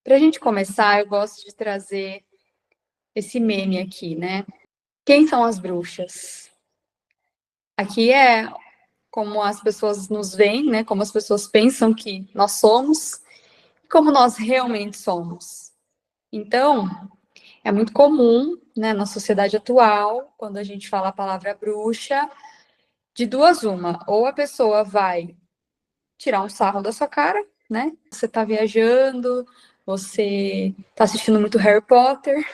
Para a gente começar, eu gosto de trazer esse meme aqui, né? Quem são as bruxas? Aqui é como as pessoas nos veem, né? Como as pessoas pensam que nós somos, como nós realmente somos. Então, é muito comum, né, na sociedade atual, quando a gente fala a palavra bruxa, de duas uma, ou a pessoa vai tirar um sarro da sua cara, né? Você tá viajando, você tá assistindo muito Harry Potter,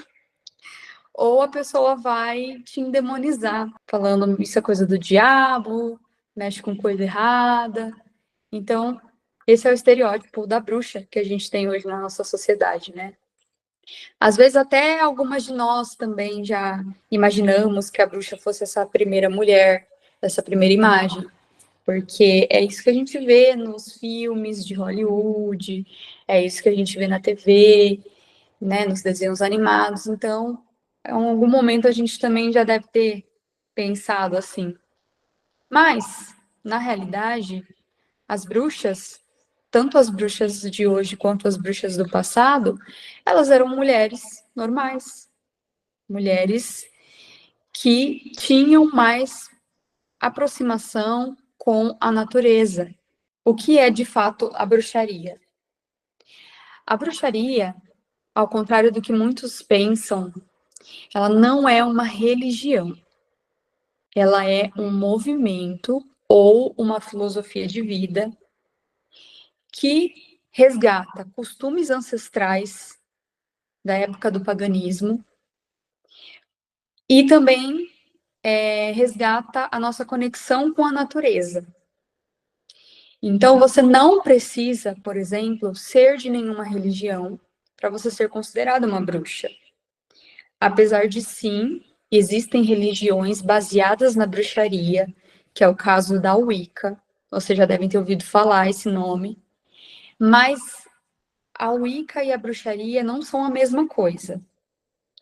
ou a pessoa vai te endemonizar, falando isso é coisa do diabo, mexe com coisa errada. Então, esse é o estereótipo da bruxa que a gente tem hoje na nossa sociedade, né? Às vezes até algumas de nós também já imaginamos que a bruxa fosse essa primeira mulher, essa primeira imagem, porque é isso que a gente vê nos filmes de Hollywood, é isso que a gente vê na TV, né, nos desenhos animados. Então, em algum momento a gente também já deve ter pensado assim. Mas, na realidade, as bruxas, tanto as bruxas de hoje quanto as bruxas do passado, elas eram mulheres normais, mulheres que tinham mais aproximação com a natureza. O que é de fato a bruxaria? A bruxaria, ao contrário do que muitos pensam, ela não é uma religião. Ela é um movimento ou uma filosofia de vida que resgata costumes ancestrais da época do paganismo e também resgata a nossa conexão com a natureza. Então, você não precisa, por exemplo, ser de nenhuma religião para você ser considerada uma bruxa. Apesar de sim, existem religiões baseadas na bruxaria, que é o caso da Wicca. Vocês já devem ter ouvido falar esse nome. Mas a Wicca e a bruxaria não são a mesma coisa.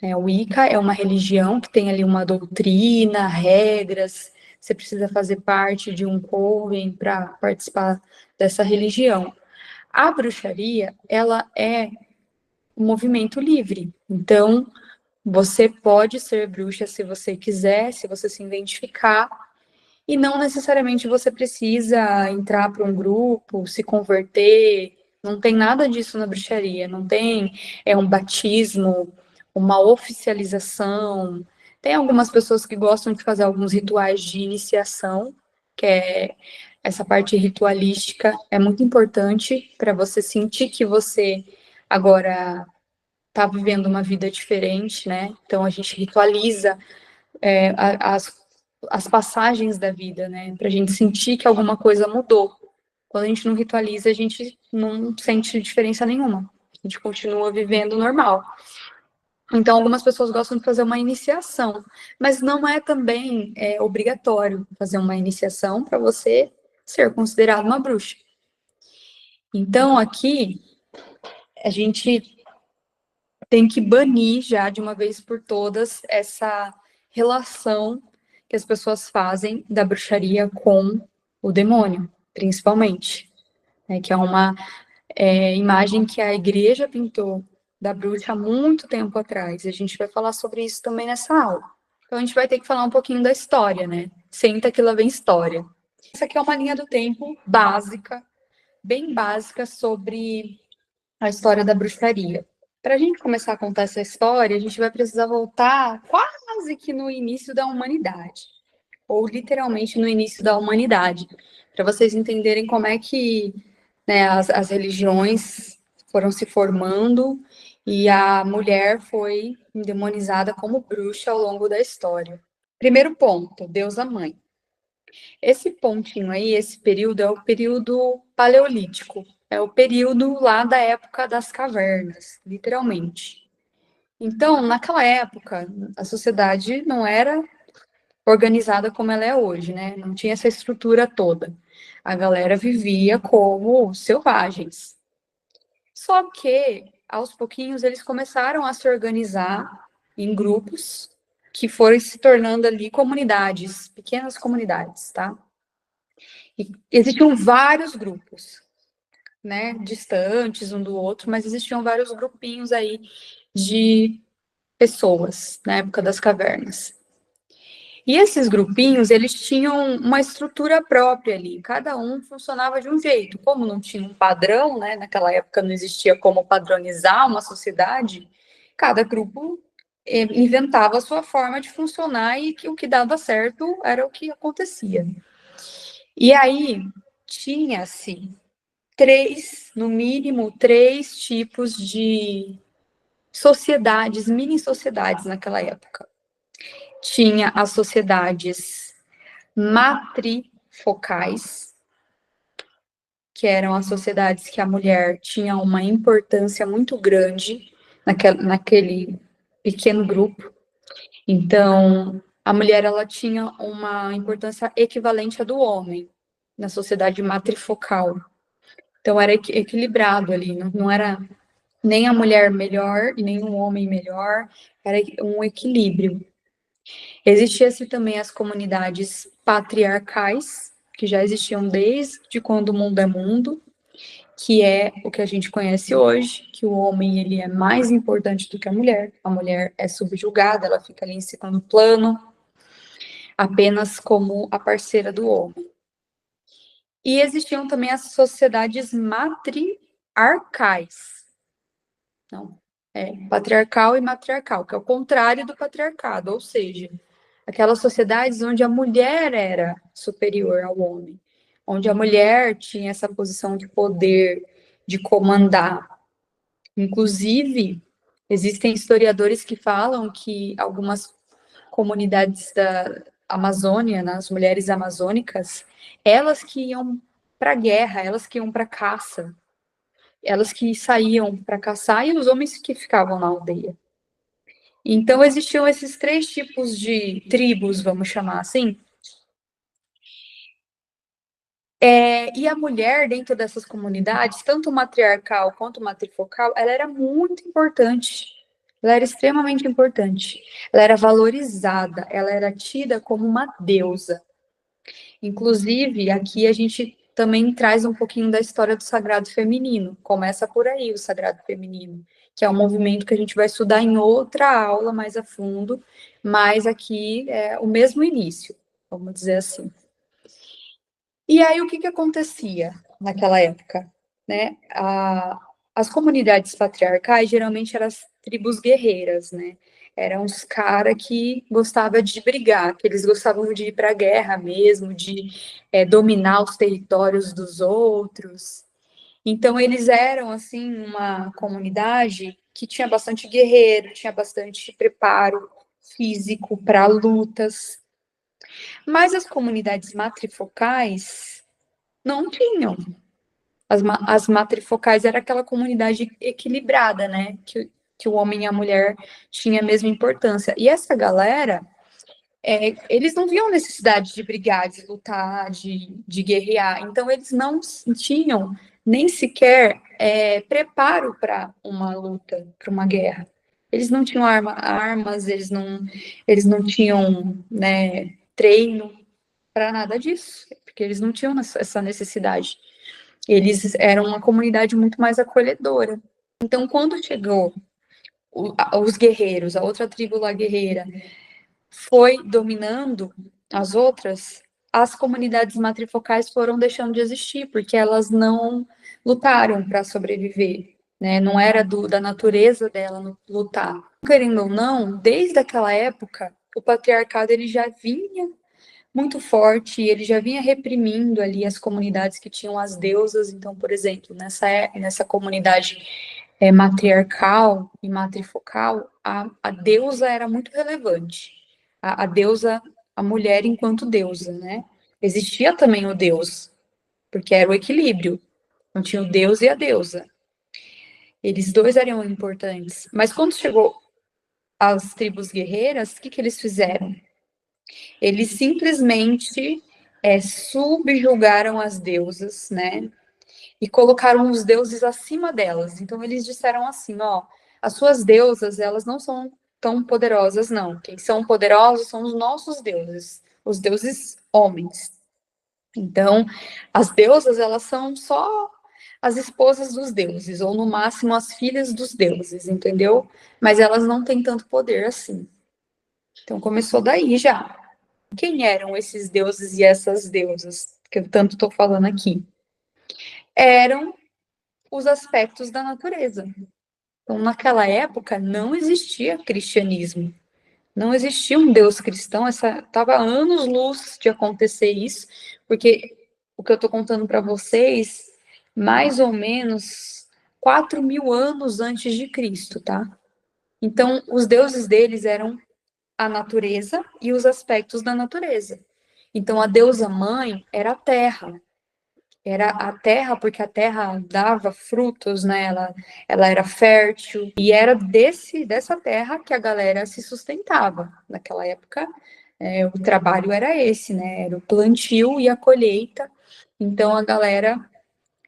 A Wicca é uma religião que tem ali uma doutrina, regras, você precisa fazer parte de um coven para participar dessa religião. A bruxaria, ela é um movimento livre. Então, você pode ser bruxa se você quiser, se você se identificar, e não necessariamente você precisa entrar para um grupo, se converter. Não tem nada disso na bruxaria. Não tem um batismo, uma oficialização. Tem algumas pessoas que gostam de fazer alguns rituais de iniciação, que é essa parte ritualística é muito importante para você sentir que você agora está vivendo uma vida diferente, né? Então a gente ritualiza as passagens da vida, né? Para a gente sentir que alguma coisa mudou. Quando a gente não ritualiza, a gente não sente diferença nenhuma. A gente continua vivendo normal. Então, algumas pessoas gostam de fazer uma iniciação, mas não é também obrigatório fazer uma iniciação para você ser considerado uma bruxa. Então, aqui, a gente tem que banir já de uma vez por todas essa relação que as pessoas fazem da bruxaria com o demônio, principalmente, né, que é uma imagem que a igreja pintou da bruxa há muito tempo atrás. E a gente vai falar sobre isso também nessa aula. Então a gente vai ter que falar um pouquinho da história, né? Senta que lá vem história. Essa aqui é uma linha do tempo básica, bem básica sobre a história da bruxaria. Para a gente começar a contar essa história, a gente vai precisar voltar quase que no início da humanidade, ou literalmente no início da humanidade, para vocês entenderem como é que, né, as religiões foram se formando e a mulher foi endemonizada como bruxa ao longo da história. Primeiro ponto, deusa mãe. Esse pontinho aí, esse período é o período paleolítico, é o período lá da época das cavernas, literalmente. Então, naquela época, a sociedade não era organizada como ela é hoje, né? Não tinha essa estrutura toda. A galera vivia como selvagens. Só que, aos pouquinhos, eles começaram a se organizar em grupos que foram se tornando ali comunidades, pequenas comunidades, tá? E existiam vários grupos. né, distantes um do outro, mas existiam vários grupinhos aí de pessoas na época das cavernas. E esses grupinhos, eles tinham uma estrutura própria ali, cada um funcionava de um jeito. Como não tinha um padrão, né, naquela época não existia como padronizar uma sociedade, cada grupo inventava a sua forma de funcionar e que o que dava certo era o que acontecia. E aí tinha-se no mínimo, três tipos de sociedades, mini sociedades naquela época. Tinha as sociedades matrifocais, que eram as sociedades que a mulher tinha uma importância muito grande naquele pequeno grupo. Então, a mulher ela tinha uma importância equivalente à do homem na sociedade matrifocal. Então, era equilibrado ali, não era nem a mulher melhor e nem o homem melhor, era um equilíbrio. Existiam também as comunidades patriarcais, que já existiam desde quando o mundo é mundo, que é o que a gente conhece hoje, que o homem ele é mais importante do que a mulher é subjugada, ela fica ali em segundo plano, apenas como a parceira do homem. E existiam também as sociedades matriarcais. Não, patriarcal e matriarcal, que é o contrário do patriarcado, ou seja, aquelas sociedades onde a mulher era superior ao homem, onde a mulher tinha essa posição de poder, de comandar. Inclusive, existem historiadores que falam que algumas comunidades da Amazônia, nas mulheres amazônicas, elas que iam para a guerra, elas que iam para a caça, elas que saíam para caçar e os homens que ficavam na aldeia. Então, existiam esses três tipos de tribos, vamos chamar assim. E a mulher, dentro dessas comunidades, tanto matriarcal quanto matrifocal, ela era muito importante. Ela era extremamente importante. Ela era valorizada, ela era tida como uma deusa. Inclusive, aqui a gente também traz um pouquinho da história do sagrado feminino. Começa por aí o sagrado feminino, que é um movimento que a gente vai estudar em outra aula mais a fundo, mas aqui é o mesmo início, vamos dizer assim. E aí o que acontecia naquela época, né? As comunidades patriarcais geralmente eram as tribos guerreiras, né? Eram os caras que gostavam de brigar, que eles gostavam de ir para a guerra mesmo, de dominar os territórios dos outros. Então, eles eram, assim, uma comunidade que tinha bastante guerreiro, tinha bastante preparo físico para lutas. Mas as comunidades matrifocais não tinham. As matrifocais era aquela comunidade equilibrada, né? Que o homem e a mulher tinham a mesma importância. E essa galera, eles não viam necessidade de brigar, de lutar, de guerrear. Então, eles não tinham nem sequer preparo para uma luta, para uma guerra. Eles não tinham armas, eles não tinham, né, treino para nada disso, porque eles não tinham essa necessidade. Eles eram uma comunidade muito mais acolhedora. Então, quando chegou os guerreiros, a outra tribo lá guerreira, foi dominando as outras, as comunidades matrifocais foram deixando de existir, porque elas não lutaram para sobreviver, né? Não era da natureza dela lutar. Querendo ou não, desde aquela época, o patriarcado ele já vinha muito forte, ele já vinha reprimindo ali as comunidades que tinham as deusas. Então, por exemplo, nessa comunidade matriarcal e matrifocal, a deusa era muito relevante. A deusa, a mulher enquanto deusa, né? Existia também o deus, porque era o equilíbrio. Não tinha o deus e a deusa. Eles dois eram importantes. Mas quando chegou as tribos guerreiras, o que eles fizeram? Eles simplesmente subjugaram as deusas, né? E colocaram os deuses acima delas. Então eles disseram assim, ó, as suas deusas, elas não são tão poderosas, não. Quem são poderosos são os nossos deuses, os deuses homens. Então, as deusas, elas são só as esposas dos deuses, ou no máximo as filhas dos deuses, entendeu? Mas elas não têm tanto poder assim. Então começou daí já. Quem eram esses deuses e essas deusas que eu tanto estou falando aqui? Eram os aspectos da natureza. Então, naquela época, não existia cristianismo. Não existia um Deus cristão, estava anos-luz de acontecer isso, porque o que eu estou contando para vocês, mais ou menos 4.000 anos antes de Cristo, tá? Então, os deuses deles eram a natureza e os aspectos da natureza. Então, a deusa mãe era a terra. Era a terra porque a terra dava frutos, né? Ela era fértil e era dessa terra que a galera se sustentava. Naquela época, o trabalho era esse, né? Era o plantio e a colheita. Então, a galera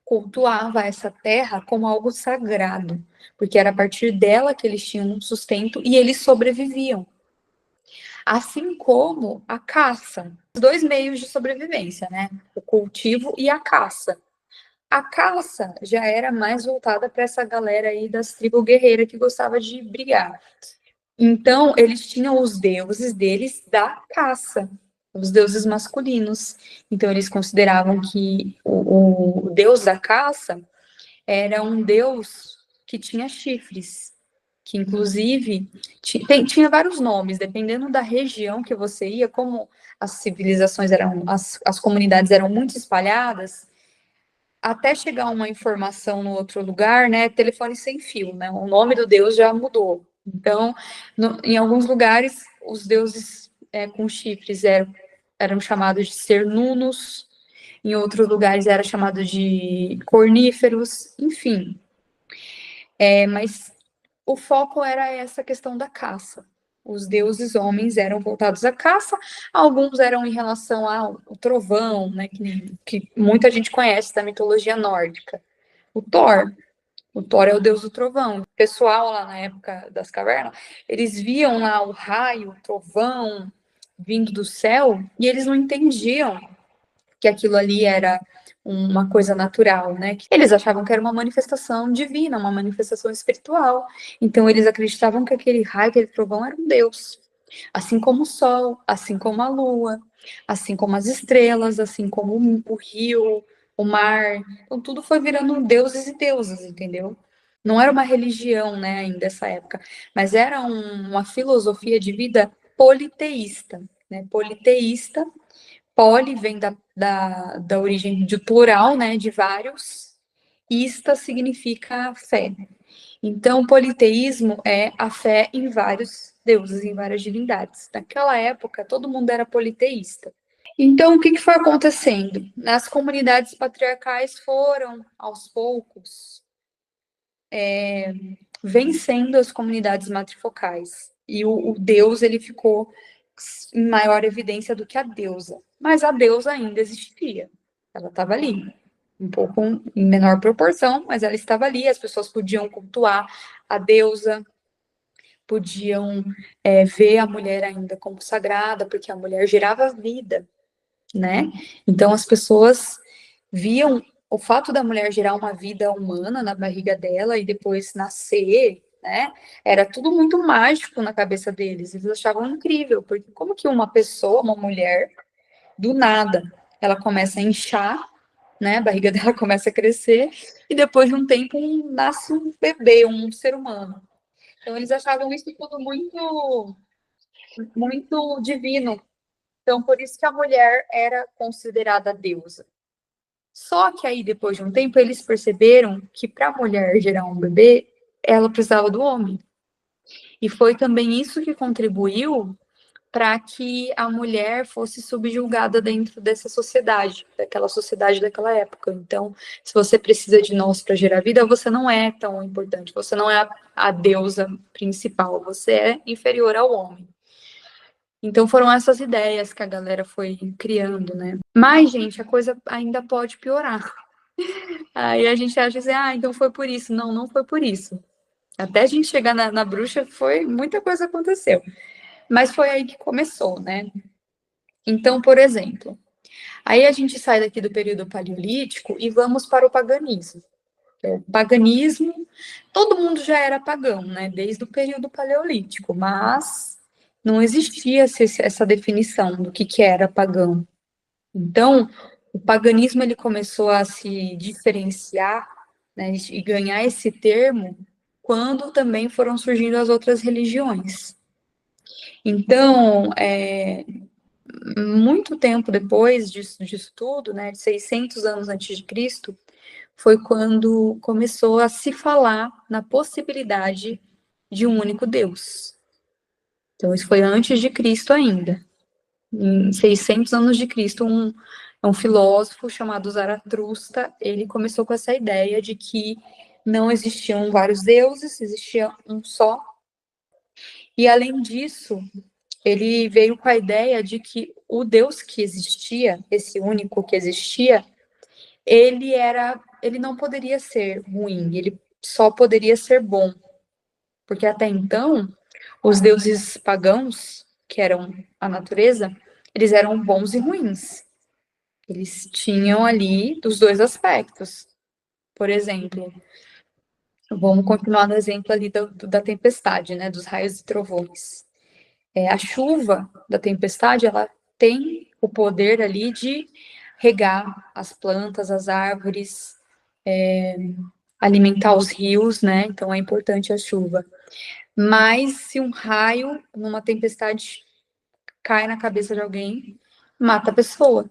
cultuava essa terra como algo sagrado, porque era a partir dela que eles tinham um sustento e eles sobreviviam. Assim como a caça, os dois meios de sobrevivência, né? O cultivo e a caça. A caça já era mais voltada para essa galera aí das tribos guerreiras que gostava de brigar. Então, eles tinham os deuses deles da caça, os deuses masculinos. Então, eles consideravam que o deus da caça era um deus que tinha chifres, que inclusive tinha vários nomes, dependendo da região que você ia, como as civilizações eram, as comunidades eram muito espalhadas, até chegar uma informação no outro lugar, né, telefone sem fio, né, o nome do deus já mudou. Então, em alguns lugares, os deuses com chifres eram chamados de cernunos, em outros lugares era chamado de corníferos, enfim. Mas o foco era essa questão da caça. Os deuses homens eram voltados à caça, alguns eram em relação ao trovão, né, que muita gente conhece da mitologia nórdica. O Thor. O Thor é o deus do trovão. O pessoal lá na época das cavernas, eles viam lá o raio, o trovão vindo do céu e eles não entendiam que aquilo ali era uma coisa natural, né? Eles achavam que era uma manifestação divina, uma manifestação espiritual. Então eles acreditavam que aquele raio, aquele trovão era um deus. Assim como o sol, assim como a lua, assim como as estrelas, assim como o rio, o mar. Então tudo foi virando deuses e deusas, entendeu? Não era uma religião, né, ainda essa época, mas era uma filosofia de vida politeísta, né? Politeísta. Poli vem da origem de plural, né, de vários. Ista significa fé. Então, o politeísmo é a fé em vários deuses, em várias divindades. Naquela época, todo mundo era politeísta. Então, o que foi acontecendo? As comunidades patriarcais foram, aos poucos, vencendo as comunidades matrifocais. E o deus, ele ficou em maior evidência do que a deusa. Mas a deusa ainda existia. Ela estava ali. Um pouco em menor proporção, mas ela estava ali. As pessoas podiam cultuar a deusa, podiam ver a mulher ainda como sagrada, porque a mulher gerava vida, né? Então as pessoas viam o fato da mulher gerar uma vida humana na barriga dela e depois nascer, né? Era tudo muito mágico na cabeça deles. Eles achavam incrível, porque como que uma pessoa, uma mulher, do nada, ela começa a inchar, né? A barriga dela começa a crescer e depois de um tempo nasce um bebê, um ser humano. Então eles achavam isso tudo muito, muito divino. Então por isso que a mulher era considerada deusa. Só que aí, depois de um tempo, eles perceberam que para a mulher gerar um bebê, ela precisava do homem. E foi também isso que contribuiu para que a mulher fosse subjugada dentro dessa sociedade, daquela sociedade daquela época. Então, se você precisa de nós para gerar vida, você não é tão importante, você não é a deusa principal, você é inferior ao homem. Então foram essas ideias que a galera foi criando, né? Mas, gente, a coisa ainda pode piorar. Aí a gente acha assim, então foi por isso. Não, não foi por isso. Até a gente chegar na bruxa, muita coisa aconteceu. Mas foi aí que começou, né? Então, por exemplo, aí a gente sai daqui do período paleolítico e vamos para o paganismo. o paganismo, todo mundo já era pagão, né? Desde o período paleolítico, mas não existia essa definição do que era pagão. Então, o paganismo ele começou a se diferenciar, né, e ganhar esse termo quando também foram surgindo as outras religiões. Então, muito tempo depois disso tudo, né, 600 anos antes de Cristo, foi quando começou a se falar na possibilidade de um único Deus. Então, isso foi antes de Cristo ainda. Em 600 anos de Cristo, um filósofo chamado Zaratustra, ele começou com essa ideia de que não existiam vários deuses, existia um só. E, além disso, ele veio com a ideia de que o Deus que existia, esse único que existia, ele não poderia ser ruim, ele só poderia ser bom. Porque até então, os deuses pagãos, que eram a natureza, eles eram bons e ruins. Eles tinham ali dos dois aspectos. Por exemplo, vamos continuar no exemplo ali da tempestade, né, dos raios e trovões. A chuva da tempestade, ela tem o poder ali de regar as plantas, as árvores, alimentar os rios, né? Então é importante a chuva. Mas se um raio numa tempestade cai na cabeça de alguém, mata a pessoa.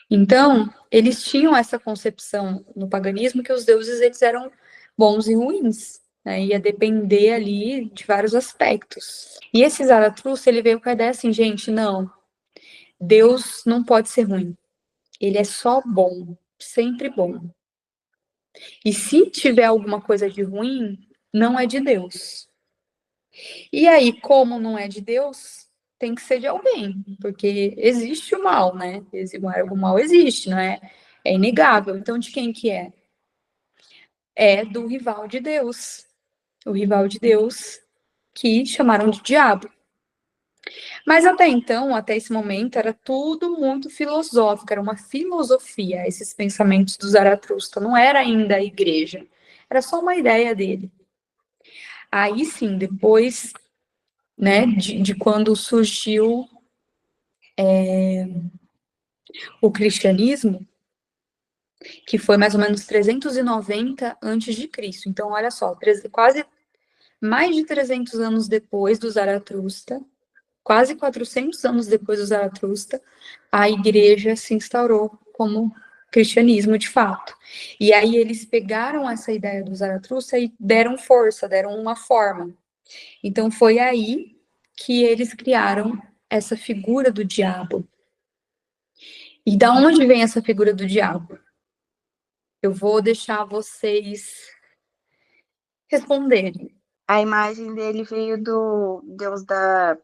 Então, eles tinham essa concepção no paganismo que os deuses eles eram bons e ruins, né? Ia depender ali de vários aspectos. E esse Zaratustra, ele veio com a ideia assim, gente, não, Deus não pode ser ruim. Ele é só bom, sempre bom. E se tiver alguma coisa de ruim, não é de Deus. E aí, como não é de Deus, tem que ser de alguém, porque existe o mal, né? O mal existe, não é? É inegável. Então, de quem que é? É do rival de Deus. O rival de Deus que chamaram de diabo. Mas até então, até esse momento, era tudo muito filosófico, era uma filosofia, esses pensamentos do Zaratustra, não era ainda a igreja, era só uma ideia dele. Aí sim, depois, né, de quando surgiu o cristianismo, que foi mais ou menos 390 antes de Cristo. Então, olha só, quase mais de 300 anos depois do Zaratustra, quase 400 anos depois do Zaratustra, a igreja se instaurou como cristianismo de fato. E aí eles pegaram essa ideia do Zaratustra e deram força, deram uma forma. Então foi aí que eles criaram essa figura do diabo. E da onde vem essa figura do diabo? Eu vou deixar vocês responderem. A imagem dele veio do deus da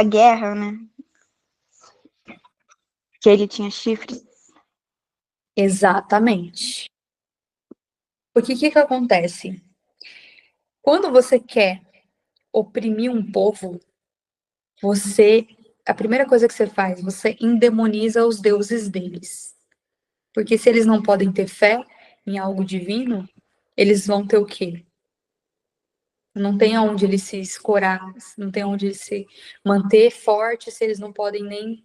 guerra, né? Que ele tinha chifres. Exatamente. Porque o que acontece? Quando você quer oprimir um povo, a primeira coisa que você faz, você endemoniza os deuses deles. Porque se eles não podem ter fé em algo divino, eles vão ter o quê? Não tem aonde eles se escorar, não tem onde eles se manter forte se eles não podem nem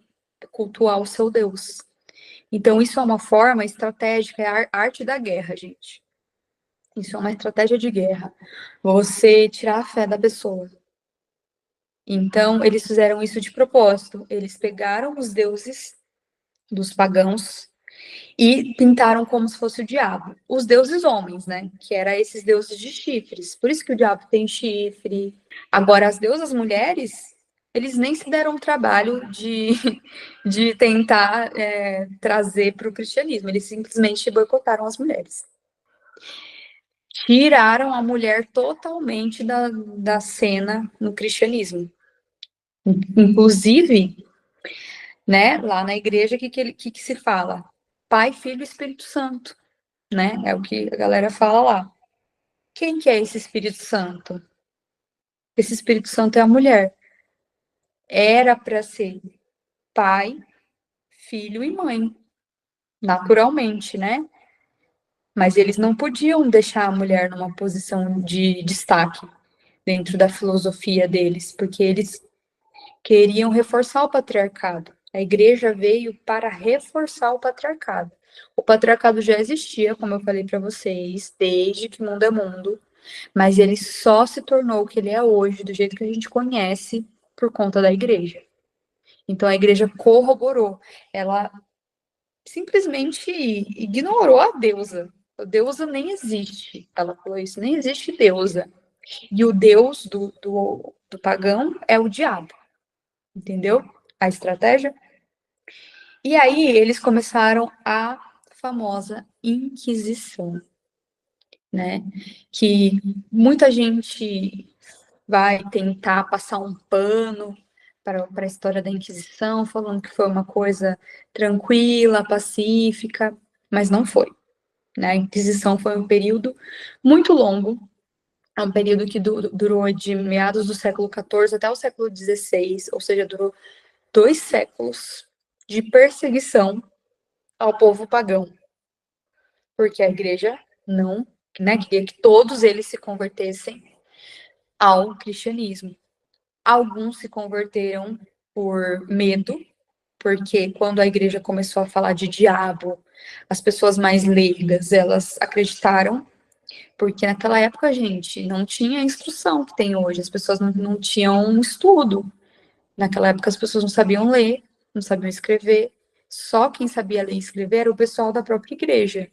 cultuar o seu Deus. Então, isso é uma forma estratégica, é a arte da guerra, gente. Isso é uma estratégia de guerra. Você tirar a fé da pessoa. Então, eles fizeram isso de propósito. Eles pegaram os deuses dos pagãos e pintaram como se fosse o diabo. Os deuses homens, né? Que eram esses deuses de chifres. Por isso que o diabo tem chifre. Agora, as deusas mulheres, eles nem se deram o trabalho de tentar trazer para o cristianismo. Eles simplesmente boicotaram as mulheres. Tiraram a mulher totalmente da cena no cristianismo. Inclusive, né, lá na igreja, o que se fala? Pai, Filho e Espírito Santo, né? É o que a galera fala lá. Quem que é esse Espírito Santo? Esse Espírito Santo é a mulher. Era para ser pai, filho e mãe, naturalmente, né? mas eles não podiam deixar a mulher numa posição de destaque dentro da filosofia deles, porque eles queriam reforçar o patriarcado. A igreja veio para reforçar o patriarcado. O patriarcado já existia, como eu falei para vocês, desde que mundo é mundo, mas ele só se tornou o que ele é hoje, do jeito que a gente conhece, por conta da igreja. Então a igreja corroborou, ela simplesmente ignorou a deusa. A deusa nem existe. Ela falou isso, nem existe deusa. E o deus do pagão é o diabo. Entendeu? A estratégia? E aí eles começaram a famosa Inquisição, né? Que muita gente vai tentar passar um pano para a história da Inquisição, falando que foi uma coisa tranquila, pacífica, mas não foi. Né? A Inquisição foi um período muito longo, é um período que durou de meados do século XIV até o século XVI, ou seja, durou 2 séculos de perseguição ao povo pagão, porque a igreja não, né, queria que todos eles se convertessem ao cristianismo. Alguns se converteram por medo, porque quando a igreja começou a falar de diabo, as pessoas mais leigas, elas acreditaram, porque naquela época, gente, não tinha a instrução que tem hoje, as pessoas não tinham um estudo. Naquela época as pessoas não sabiam ler, não sabiam escrever, só quem sabia ler e escrever era o pessoal da própria igreja.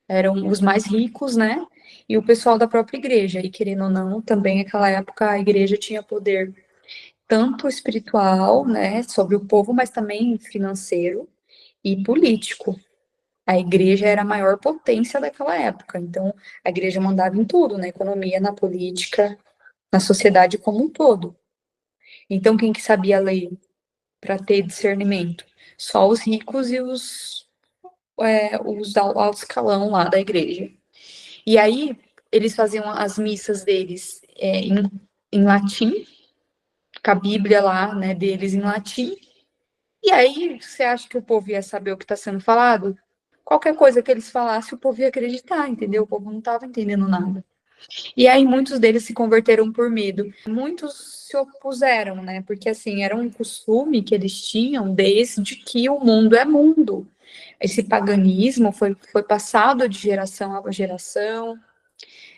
Eram os mais ricos, né? E o pessoal da própria igreja. E querendo ou não, também naquela época a igreja tinha poder tanto espiritual, né, sobre o povo, mas também financeiro e político. A igreja era a maior potência daquela época. Então, a igreja mandava em tudo, na economia, na política, na sociedade como um todo. Então, quem que sabia ler para ter discernimento? Só os ricos e os alto escalão lá da igreja. E aí, eles faziam as missas deles em latim, com a Bíblia lá, né, deles em latim. E aí, você acha que o povo ia saber o que está sendo falado? Qualquer coisa que eles falassem, o povo ia acreditar, entendeu? O povo não estava entendendo nada. E aí, muitos deles se converteram por medo. Muitos se opuseram, né? Porque, assim, era um costume que eles tinham desde que o mundo é mundo. Esse paganismo foi passado de geração a geração,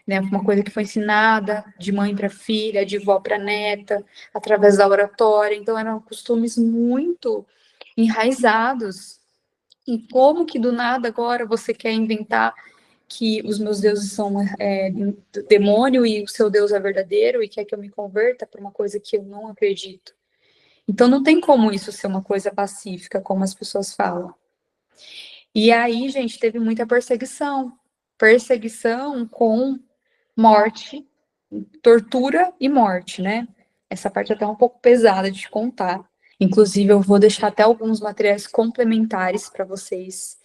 né? Uma coisa que foi ensinada de mãe para filha, de vó para neta, através da oratória. Então, eram costumes muito enraizados. E como que do nada agora você quer inventar que os meus deuses são demônio e o seu Deus é verdadeiro e quer que eu me converta para uma coisa que eu não acredito? Então, não tem como isso ser uma coisa pacífica, como as pessoas falam. E aí, gente, teve muita perseguição. Perseguição com morte, tortura e morte, né? Essa parte é até um pouco pesada de contar. Inclusive, eu vou deixar até alguns materiais complementares para vocês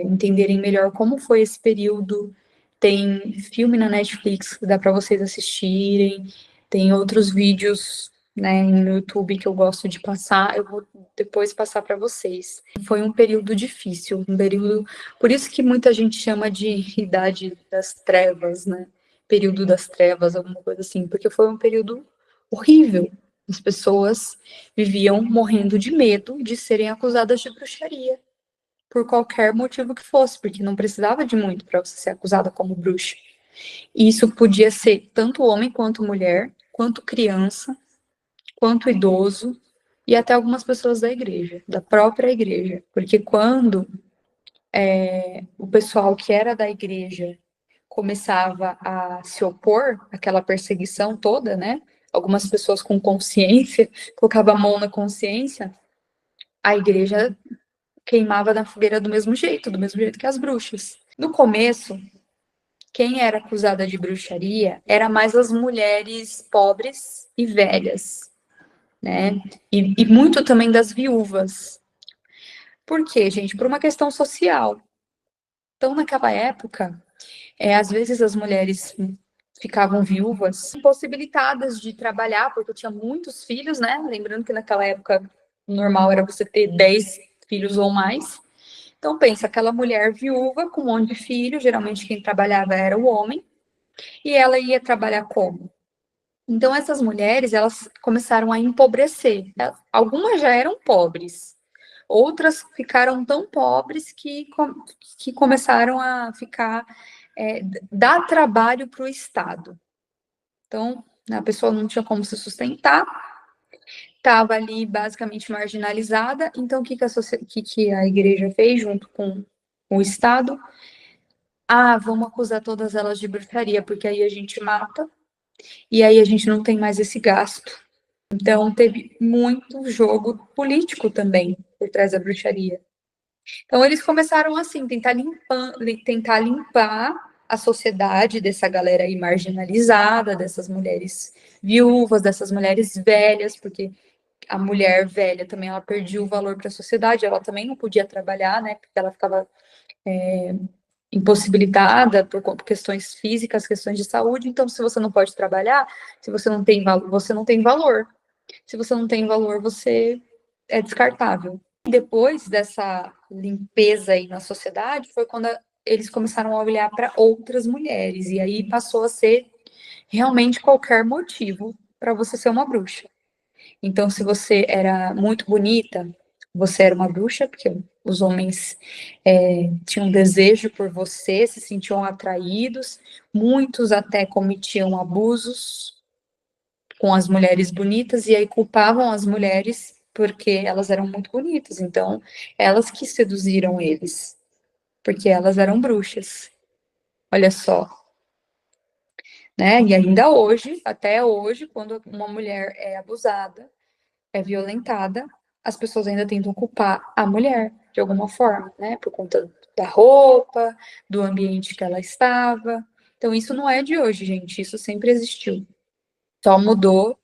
entenderem melhor como foi esse período. Tem filme na Netflix que dá para vocês assistirem, tem outros vídeos, né, no YouTube que eu gosto de passar, eu vou depois passar para vocês. Foi um período difícil, um período, por isso que muita gente chama de idade das trevas, né? Período das trevas, alguma coisa assim, porque foi um período horrível. As pessoas viviam morrendo de medo de serem acusadas de bruxaria por qualquer motivo que fosse, porque não precisava de muito para você ser acusada como bruxa. E isso podia ser tanto homem quanto mulher, quanto criança, quanto idoso, e até algumas pessoas da igreja, da própria igreja. Porque quando o pessoal que era da igreja começava a se opor àquela perseguição toda, né? Algumas pessoas com consciência, colocavam a mão na consciência, a igreja queimava na fogueira do mesmo jeito que as bruxas. No começo, quem era acusada de bruxaria era mais as mulheres pobres e velhas, né? E muito também das viúvas. Por quê, gente? Por uma questão social. Então, naquela época, às vezes as mulheres ficavam viúvas, impossibilitadas de trabalhar, porque eu tinha muitos filhos, né? Lembrando que naquela época o normal era você ter 10 filhos ou mais. Então, pensa, aquela mulher viúva com um monte de filhos, geralmente quem trabalhava era o homem, e ela ia trabalhar como? Então, essas mulheres, elas começaram a empobrecer. Algumas já eram pobres, outras ficaram tão pobres que começaram a ficar, dar trabalho para o Estado. Então, a pessoa não tinha como se sustentar, estava ali basicamente marginalizada. Então, o que a igreja fez junto com o Estado? Ah, vamos acusar todas elas de bruxaria, porque aí a gente mata, e aí a gente não tem mais esse gasto. Então, teve muito jogo político também por trás da bruxaria. Então, eles começaram assim, tentar limpar a sociedade dessa galera aí marginalizada, dessas mulheres viúvas, dessas mulheres velhas, porque a mulher velha também ela perdia o valor para a sociedade, ela também não podia trabalhar, né? Porque ela ficava impossibilitada por questões físicas, questões de saúde. Então, se você não pode trabalhar, se você não tem valor, você não tem valor. Se você não tem valor, você é descartável. Depois dessa limpeza aí na sociedade, foi quando eles começaram a olhar para outras mulheres, e aí passou a ser realmente qualquer motivo para você ser uma bruxa. Então, se você era muito bonita, você era uma bruxa, porque os homens tinham desejo por você, se sentiam atraídos, muitos até cometiam abusos com as mulheres bonitas e aí culpavam as mulheres porque elas eram muito bonitas. Então, elas que seduziram eles, porque elas eram bruxas. Olha só, né? E ainda hoje, até hoje, quando uma mulher é abusada, é violentada, as pessoas ainda tentam culpar a mulher de alguma forma, né? Por conta da roupa, do ambiente que ela estava. Então, isso não é de hoje, gente. Isso sempre existiu. Só mudou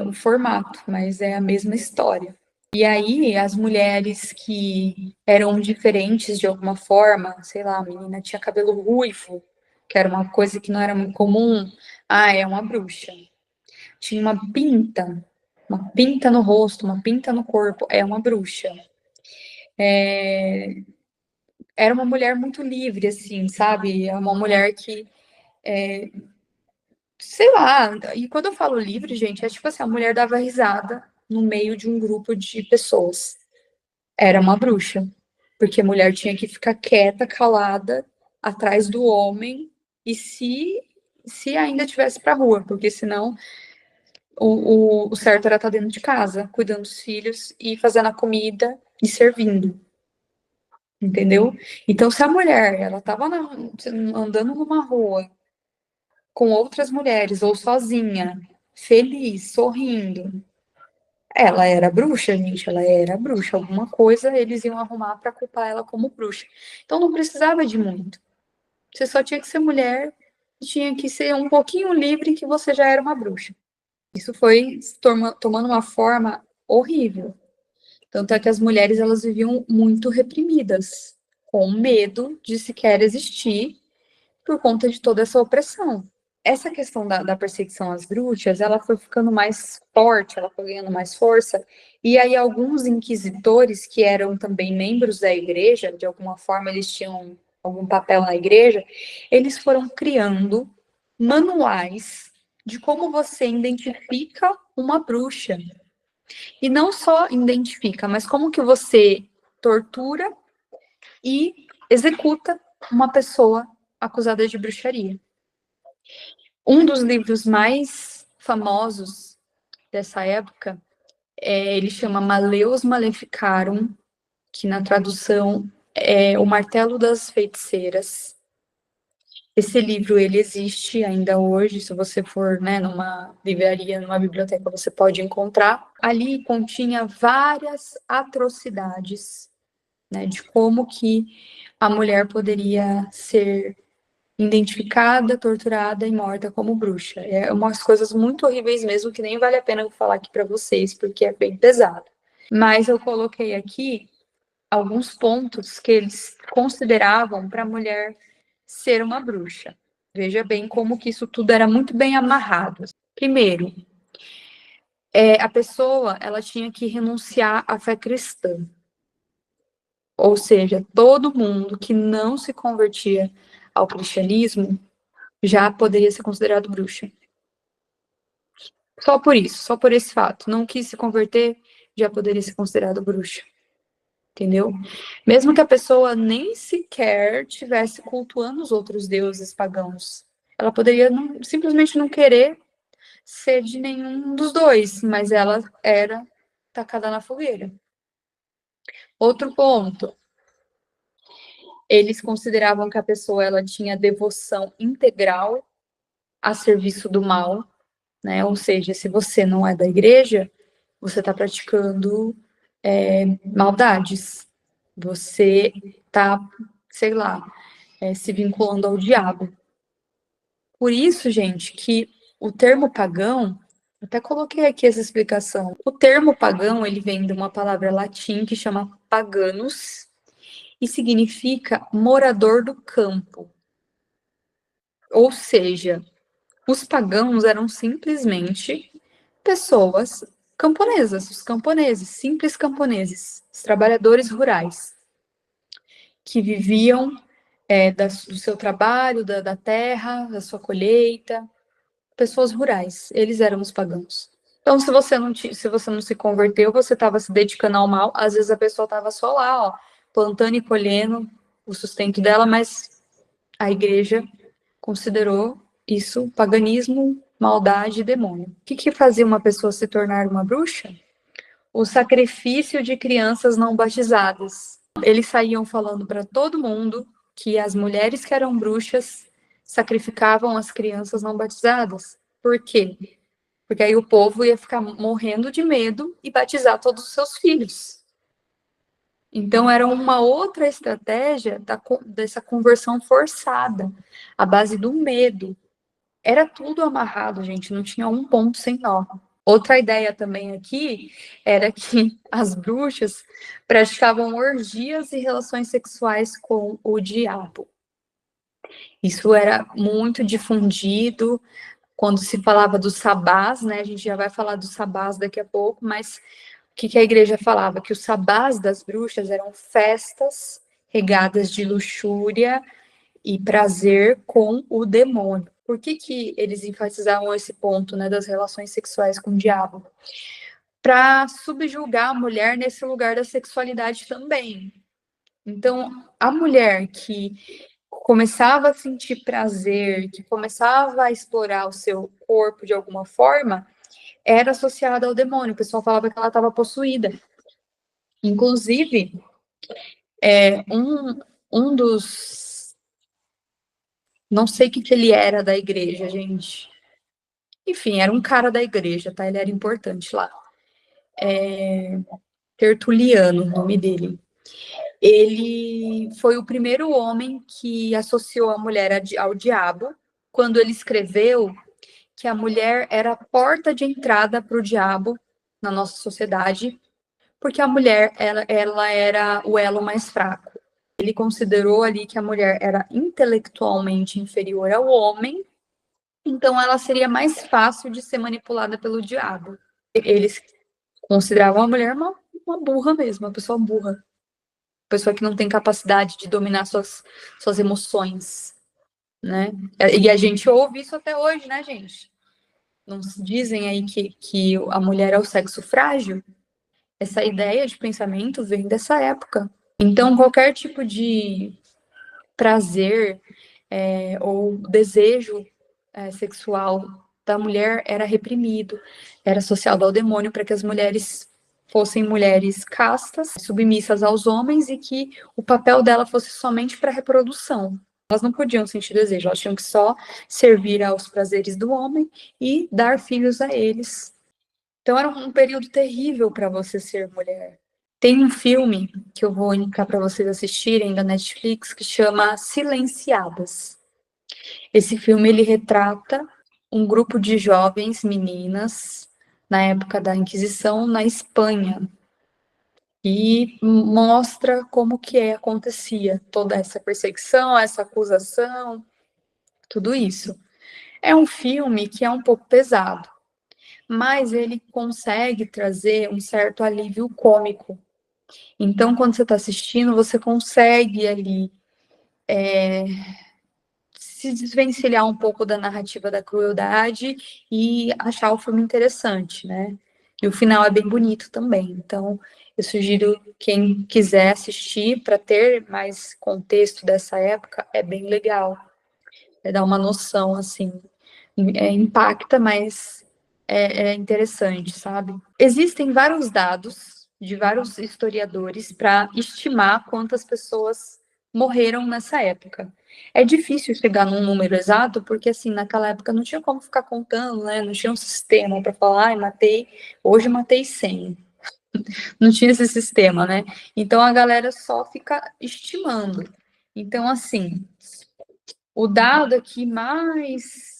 o formato, mas é a mesma história. E aí, as mulheres que eram diferentes de alguma forma, sei lá, a menina tinha cabelo ruivo, que era uma coisa que não era muito comum, ah, é uma bruxa. Tinha uma pinta no rosto, uma pinta no corpo, é uma bruxa. Era uma mulher muito livre, assim, sabe? É uma mulher que, sei lá, e quando eu falo livre, gente, é tipo assim, a mulher dava risada no meio de um grupo de pessoas. Era uma bruxa, porque a mulher tinha que ficar quieta, calada, atrás do homem, e se ainda tivesse para rua, porque senão o certo era estar dentro de casa, cuidando dos filhos e fazendo a comida e servindo, entendeu? Então, se a mulher ela estava andando numa rua com outras mulheres ou sozinha, feliz, sorrindo, ela era bruxa, gente, ela era bruxa. Alguma coisa eles iam arrumar para culpar ela como bruxa. Então não precisava de muito. Você só tinha que ser mulher, tinha que ser um pouquinho livre que você já era uma bruxa. Isso foi tomando uma forma horrível. Tanto é que as mulheres elas viviam muito reprimidas, com medo de sequer existir por conta de toda essa opressão. Essa questão da perseguição às bruxas, ela foi ficando mais forte, ela foi ganhando mais força, e aí alguns inquisitores, que eram também membros da igreja, de alguma forma eles tinham algum papel na igreja, eles foram criando manuais de como você identifica uma bruxa. E não só identifica, mas como que você tortura e executa uma pessoa acusada de bruxaria. Um dos livros mais famosos dessa época, ele chama Maleus Maleficarum, que na tradução é O Martelo das Feiticeiras. Esse livro, ele existe ainda hoje, se você for, né, numa livraria, numa biblioteca, você pode encontrar. Ali continha várias atrocidades, né, de como que a mulher poderia ser identificada, torturada e morta como bruxa. É umas coisas muito horríveis mesmo, que nem vale a pena eu falar aqui para vocês, porque é bem pesado. Mas eu coloquei aqui alguns pontos que eles consideravam para a mulher ser uma bruxa. Veja bem como que isso tudo era muito bem amarrado. Primeiro, a pessoa ela tinha que renunciar à fé cristã. Ou seja, todo mundo que não se convertia ao cristianismo já poderia ser considerado bruxa. Só por isso, só por esse fato. Não quis se converter, já poderia ser considerado bruxa. Entendeu? Mesmo que a pessoa nem sequer tivesse cultuando os outros deuses pagãos. Ela poderia simplesmente não querer ser de nenhum dos dois, mas ela era tacada na fogueira. Outro ponto, eles consideravam que a pessoa ela tinha devoção integral a serviço do mal, né? Ou seja, se você não é da igreja, você está praticando maldades. Você está, sei lá, se vinculando ao diabo. Por isso, gente, que o termo pagão, até coloquei aqui essa explicação. O termo pagão, ele vem de uma palavra latim que chama paganus e significa morador do campo. Ou seja, os pagãos eram simplesmente pessoas camponesas, os camponeses, simples camponeses, os trabalhadores rurais, que viviam do seu trabalho, da terra, da sua colheita, pessoas rurais, eles eram os pagãos. Então, se você não se converteu, você estava se dedicando ao mal, às vezes a pessoa estava só lá, ó, plantando e colhendo o sustento dela, mas a igreja considerou isso paganismo, maldade e demônio. O que fazia uma pessoa se tornar uma bruxa? O sacrifício de crianças não batizadas. Eles saíam falando para todo mundo que as mulheres que eram bruxas sacrificavam as crianças não batizadas. Por quê? Porque aí o povo ia ficar morrendo de medo e batizar todos os seus filhos. Então, era uma outra estratégia dessa conversão forçada, à base do medo. Era tudo amarrado, gente, não tinha um ponto sem nó. Outra ideia também aqui era que as bruxas praticavam orgias e relações sexuais com o diabo. Isso era muito difundido quando se falava dos sabás, né? A gente já vai falar dos sabás daqui a pouco, mas o que a igreja falava? Que os sabás das bruxas eram festas regadas de luxúria e prazer com o demônio. Por que eles enfatizavam esse ponto, né, das relações sexuais com o diabo? Para subjugar a mulher nesse lugar da sexualidade também. Então, a mulher que começava a sentir prazer, que começava a explorar o seu corpo de alguma forma, era associada ao demônio. O pessoal falava que ela estava possuída. Inclusive, um dos... Não sei o que ele era da igreja, gente. Enfim, era um cara da igreja, tá? Ele era importante lá. Tertuliano, o nome dele. Ele foi o primeiro homem que associou a mulher ao diabo, quando ele escreveu que a mulher era a porta de entrada para o diabo na nossa sociedade, porque a mulher ela era o elo mais fraco. Ele considerou ali que a mulher era intelectualmente inferior ao homem, então ela seria mais fácil de ser manipulada pelo diabo. Eles consideravam a mulher uma burra mesmo, uma pessoa burra. Pessoa que não tem capacidade de dominar suas emoções, né? E a gente ouve isso até hoje, né, gente? Não dizem aí que a mulher é o sexo frágil? Essa ideia de pensamento vem dessa época. Então, qualquer tipo de prazer ou desejo sexual da mulher era reprimido, era associado ao demônio para que as mulheres fossem mulheres castas, submissas aos homens e que o papel dela fosse somente para reprodução. Elas não podiam sentir desejo, elas tinham que só servir aos prazeres do homem e dar filhos a eles. Então era um período terrível para você ser mulher. Tem um filme que eu vou indicar para vocês assistirem da Netflix que chama Silenciadas. Esse filme ele retrata um grupo de jovens meninas na época da Inquisição na Espanha e mostra como que acontecia toda essa perseguição, essa acusação, tudo isso. É um filme que é um pouco pesado, mas ele consegue trazer um certo alívio cômico Então, quando você está assistindo, você consegue ali se desvencilhar um pouco da narrativa da crueldade e achar o filme interessante, né? E o final é bem bonito também. Então, eu sugiro quem quiser assistir para ter mais contexto dessa época, é bem legal. É dar uma noção, assim. Impacta, mas é interessante, sabe? Existem vários dados de vários historiadores para estimar quantas pessoas morreram nessa época. É difícil chegar num número exato, porque assim, naquela época não tinha como ficar contando, né? Não tinha um sistema para falar, hoje matei 100. Não tinha esse sistema, né? Então a galera só fica estimando. Então, assim, o dado aqui mais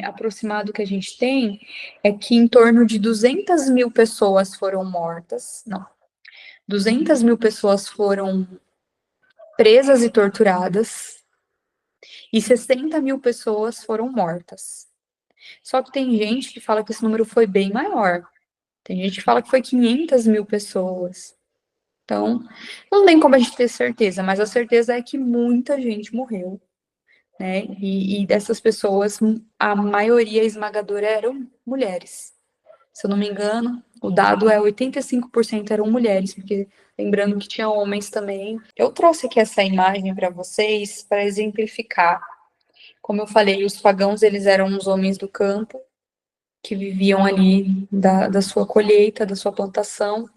aproximado que a gente tem é que em torno de 200 mil pessoas foram mortas, não, 200 mil pessoas foram presas e torturadas, e 60 mil pessoas foram mortas. Só que tem gente que fala que esse número foi bem maior. Tem gente que fala que foi 500 mil pessoas. Então, não tem como a gente ter certeza, mas a certeza é que muita gente morreu, né? E dessas pessoas, a maioria esmagadora eram mulheres. Se eu não me engano, o dado é 85% eram mulheres, porque lembrando que tinha homens também. Eu trouxe aqui essa imagem para vocês para exemplificar. Como eu falei, os pagãos, eles eram os homens do campo, que viviam ali da sua colheita, da sua plantação.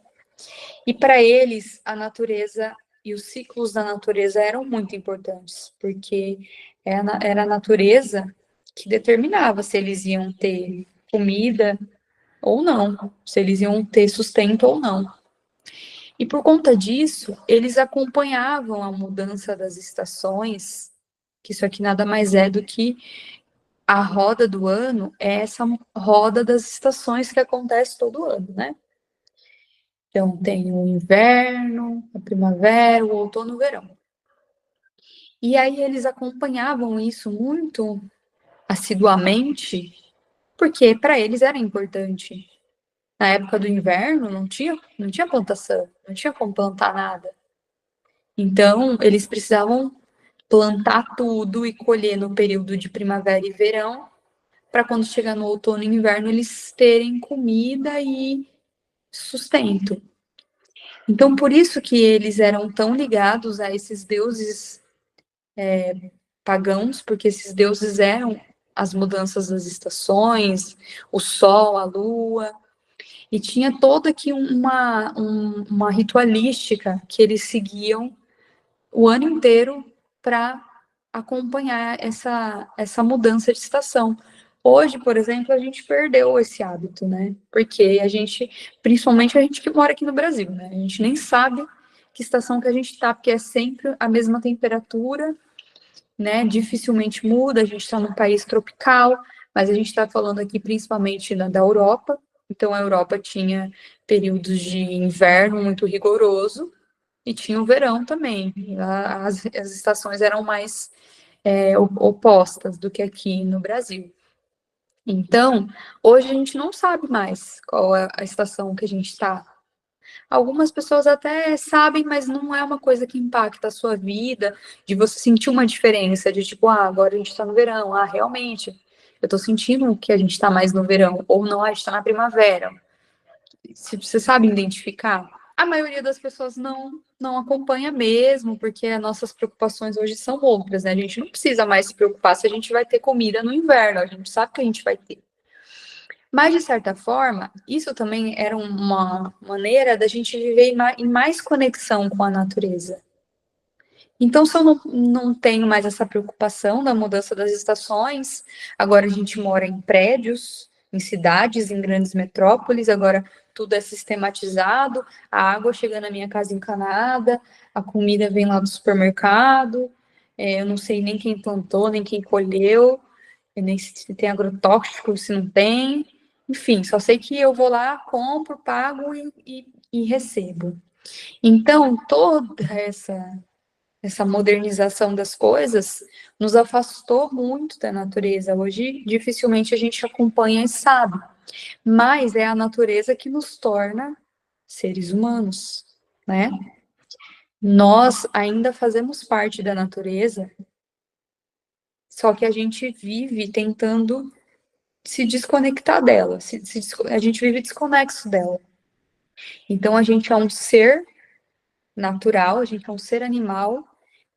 E para eles, a natureza e os ciclos da natureza eram muito importantes, porque era a natureza que determinava se eles iam ter comida ou não, se eles iam ter sustento ou não. E por conta disso, eles acompanhavam a mudança das estações, que isso aqui nada mais é do que a roda do ano, é essa roda das estações que acontece todo ano, né? Então, tem o inverno, a primavera, o outono, o verão. E aí eles acompanhavam isso muito assiduamente, porque para eles era importante. Na época do inverno não tinha plantação, não tinha como plantar nada. Então, eles precisavam plantar tudo e colher no período de primavera e verão, para quando chegar no outono e inverno eles terem comida e sustento. Então, por isso que eles eram tão ligados a esses deuses pagãos, porque esses deuses eram as mudanças das estações, o sol, a lua, e tinha toda aqui uma ritualística que eles seguiam o ano inteiro para acompanhar essa mudança de estação. Hoje, por exemplo, a gente perdeu esse hábito, né? Porque principalmente a gente que mora aqui no Brasil, né? A gente nem sabe que estação que a gente tá, porque é sempre a mesma temperatura, né? Dificilmente muda, a gente está num país tropical, mas a gente está falando aqui principalmente da Europa. Então, a Europa tinha períodos de inverno muito rigoroso, e tinha o verão também. As estações eram mais opostas do que aqui no Brasil. Então, hoje a gente não sabe mais qual é a estação que a gente está. Algumas pessoas até sabem, mas não é uma coisa que impacta a sua vida, de você sentir uma diferença, de tipo, agora a gente está no verão, realmente, eu estou sentindo que a gente está mais no verão, ou não, a gente está na primavera. Se você sabe identificar, a maioria das pessoas não acompanha mesmo, porque as nossas preocupações hoje são outras, né? A gente não precisa mais se preocupar se a gente vai ter comida no inverno, a gente sabe que a gente vai ter. Mas, de certa forma, isso também era uma maneira da gente viver em mais conexão com a natureza. Então, se eu não tenho mais essa preocupação da mudança das estações, agora a gente mora em prédios, em cidades, em grandes metrópoles, agora tudo é sistematizado, a água chega na minha casa encanada, a comida vem lá do supermercado, eu não sei nem quem plantou, nem quem colheu, nem se tem agrotóxico, se não tem, enfim, só sei que eu vou lá, compro, pago e recebo. Então, toda essa modernização das coisas nos afastou muito da natureza. Hoje, dificilmente a gente acompanha e sabe, mas é a natureza que nos torna seres humanos. né? Nós ainda fazemos parte da natureza, só que a gente vive tentando se desconectar dela, a gente vive desconexo dela. Então, a gente é um ser natural, a gente é um ser animal